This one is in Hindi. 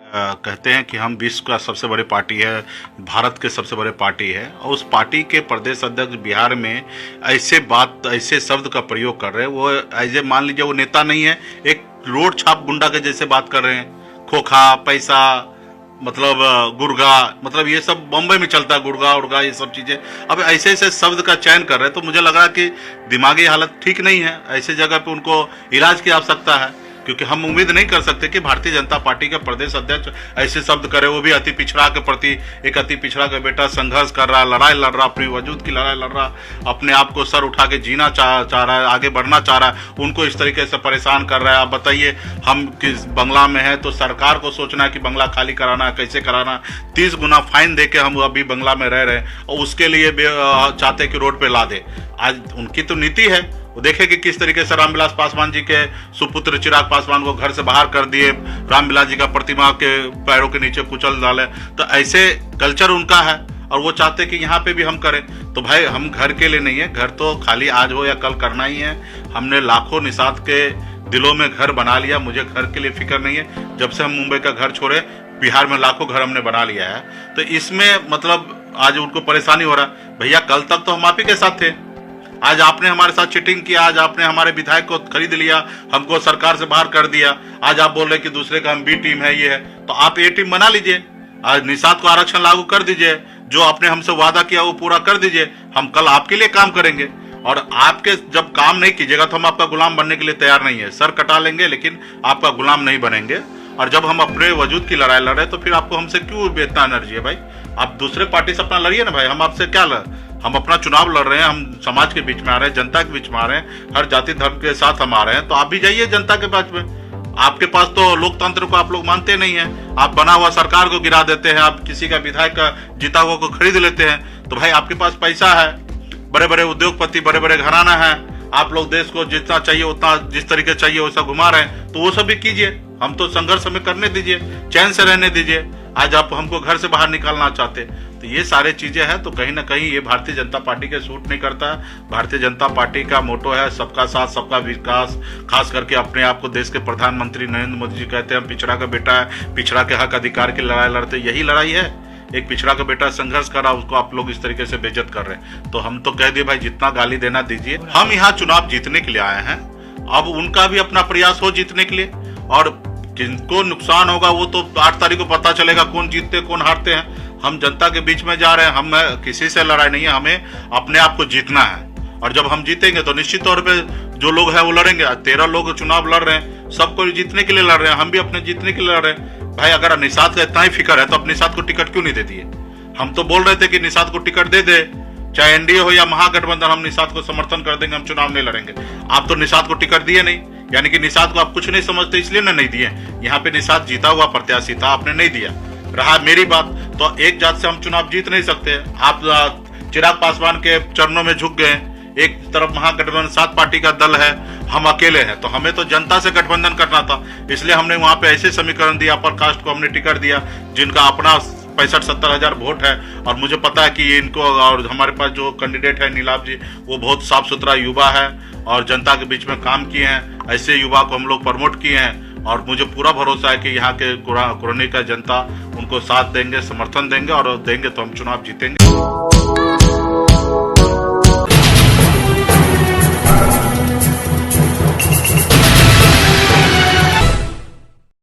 कहते हैं कि हम विश्व का सबसे बड़ी पार्टी है, भारत के सबसे बड़े पार्टी है, और उस पार्टी के प्रदेश अध्यक्ष बिहार में ऐसे शब्द का प्रयोग कर रहे हैं। वो ऐसे मान लीजिए वो नेता नहीं है, एक रोड छाप गुंडा के जैसे बात कर रहे हैं। खोखा, पैसा, मतलब गुर्गा, मतलब ये सब बम्बई में चलता है, गुर्गा उर्गा ये सब चीज़ें। अब ऐसे ऐसे शब्द का चयन कर रहे हैं, तो मुझे लग रहा कि दिमागी हालत ठीक नहीं है। ऐसे जगह पे उनको इलाज की आवश्यकता है, क्योंकि हम उम्मीद नहीं कर सकते कि भारतीय जनता पार्टी के प्रदेश अध्यक्ष ऐसे शब्द करे, वो भी अति पिछड़ा के प्रति। एक अति पिछड़ा का बेटा संघर्ष कर रहा है, लड़ाई लड़ रहा, अपनी वजूद की लड़ाई लड़ रहा, अपने आप को सर उठा के जीना चाह रहा है, आगे बढ़ना चाह रहा है, उनको इस तरीके से परेशान कर रहा है। आप बताइए, हम किस बंगला में है तो सरकार को सोचना है कि बंगला खाली कराना है, कैसे कराना। 30 गुना फाइन दे के हम अभी बंगला में रह रहे हैं, और उसके लिए चाहते कि रोड पे ला दे। आज उनकी तो नीति है, वो देखे कि किस तरीके से रामविलास पासवान जी के सुपुत्र चिराग पासवान को घर से बाहर कर दिए, रामविलास जी का प्रतिमा के पैरों के नीचे कुचल डाले। तो ऐसे कल्चर उनका है, और वो चाहते कि यहाँ पे भी हम करें। तो भाई, हम घर के लिए नहीं है, घर तो खाली आज हो या कल करना ही है। हमने लाखों निषाद के दिलों में घर बना लिया, मुझे घर के लिए फिक्र नहीं है। जब से हम मुंबई का घर छोड़े, बिहार में लाखों घर हमने बना लिया है। तो इसमें मतलब आज उनको परेशानी हो रहा है। भैया, कल तक तो हम आप ही के साथ थे, आज आपने हमारे साथ चीटिंग किया, आज आपने हमारे विधायक को खरीद लिया, हमको सरकार से बाहर कर दिया। आज आप बोल रहे कि दूसरे का हम बी टीम है, ये है, तो आप ए टीम बना लीजिए। आज निषाद को आरक्षण लागू कर दीजिए, जो आपने हमसे वादा किया वो पूरा कर दीजिए। हम कल आपके लिए काम करेंगे, और आपके जब काम नहीं कीजिएगा तो हम आपका गुलाम बनने के लिए तैयार नहीं है। सर कटा लेंगे, लेकिन आपका गुलाम नहीं बनेंगे। और जब हम अपने वजूद की लड़ाई लड़ रहे हैं, तो फिर आपको हमसे क्यों इतना एनर्जी है भाई? आप दूसरे पार्टी से अपना लड़िए ना भाई, हम आपसे क्या हम अपना चुनाव लड़ रहे हैं, हम समाज के बीच में आ रहे हैं, जनता के बीच में आ रहे हैं, हर जाति धर्म के साथ हम आ रहे हैं। तो आप भी जाइए जनता के पास में। आपके पास तो लोकतंत्र को आप लोग मानते नहीं हैं, आप बना हुआ सरकार को गिरा देते हैं, आप किसी का विधायक का जीता हुआ को खरीद लेते हैं। तो भाई, आपके पास पैसा है, बड़े बड़े उद्योगपति, बड़े बड़े घराना है, आप लोग देश को जितना चाहिए उतना, जिस तरीके चाहिए वैसा घुमा रहे हैं, तो वो सब भी कीजिए। हम तो संघर्ष हमें करने दीजिए, चैन से रहने दीजिए। आज आप हमको घर से बाहर निकालना चाहते, तो ये सारे चीजें हैं। तो कहीं ना कहीं ये भारतीय जनता पार्टी के सूट नहीं करता है। भारतीय जनता पार्टी का मोटो है सबका साथ सबका विकास। खास करके अपने आप को देश के प्रधानमंत्री नरेंद्र मोदी जी कहते हैं हम पिछड़ा का बेटा है, पिछड़ा के हक अधिकार की लड़ाई लड़ते, यही लड़ाई है। एक पिछड़ा का बेटा संघर्ष कर रहा, उसको आप लोग इस तरीके से बेइज्जत कर रहे हैं। तो हम तो कह दिए भाई, जितना गाली देना दीजिए। हम यहाँ चुनाव जीतने के लिए आए हैं, अब उनका भी अपना प्रयास हो जीतने के लिए। और जिनको नुकसान होगा वो तो 8 तारीख को पता चलेगा, कौन जीतते कौन हारते हैं। हम जनता के बीच में जा रहे हैं, हम किसी से लड़ाई नहीं है, हमें अपने आप को जीतना है। और जब हम जीतेंगे तो निश्चित तौर पे जो लोग हैं वो लड़ेंगे। 13 लोग चुनाव लड़ रहे हैं, सबको जीतने के लिए लड़ रहे हैं, हम भी अपने जीतने के लिए लड़ रहे हैं। भाई, अगर निषाद का इतना ही फिक्र है तो अब निषाद को टिकट क्यों नहीं दे दिए? हम तो बोल रहे थे कि निषाद को टिकट दे दे, चाहे एनडीए हो या महागठबंधन, हम निषाद को समर्थन कर देंगे, हम चुनाव नहीं लड़ेंगे। आप तो निषाद को टिकट दिए नहीं, यानी कि निषाद को आप कुछ नहीं समझते, इसलिए ना नहीं दिए। यहाँ पे निषाद जीता हुआ प्रत्याशी था, आपने नहीं दिया। रहा मेरी बात, तो एक जात से हम चुनाव जीत नहीं सकते। आप चिराग पासवान के चरणों में झुक गए। एक तरफ महागठबंधन 7 पार्टी का दल है, हम अकेले हैं, तो हमें तो जनता से गठबंधन करना था। इसलिए हमने वहां पे ऐसे समीकरण दिया, अपर कास्ट को हमने टिकट दिया, जिनका अपना 65-70 हजार वोट है। और मुझे पता है कि इनको, और हमारे पास जो कैंडिडेट है नीलाभ जी, वो बहुत साफ सुथरा युवा है और जनता के बीच में काम किए हैं। ऐसे युवा को हम लोग प्रमोट किए हैं, और मुझे पूरा भरोसा है कि यहाँ के कुरनी का जनता उनको साथ देंगे, समर्थन देंगे, और देंगे तो हम चुनाव जीतेंगे।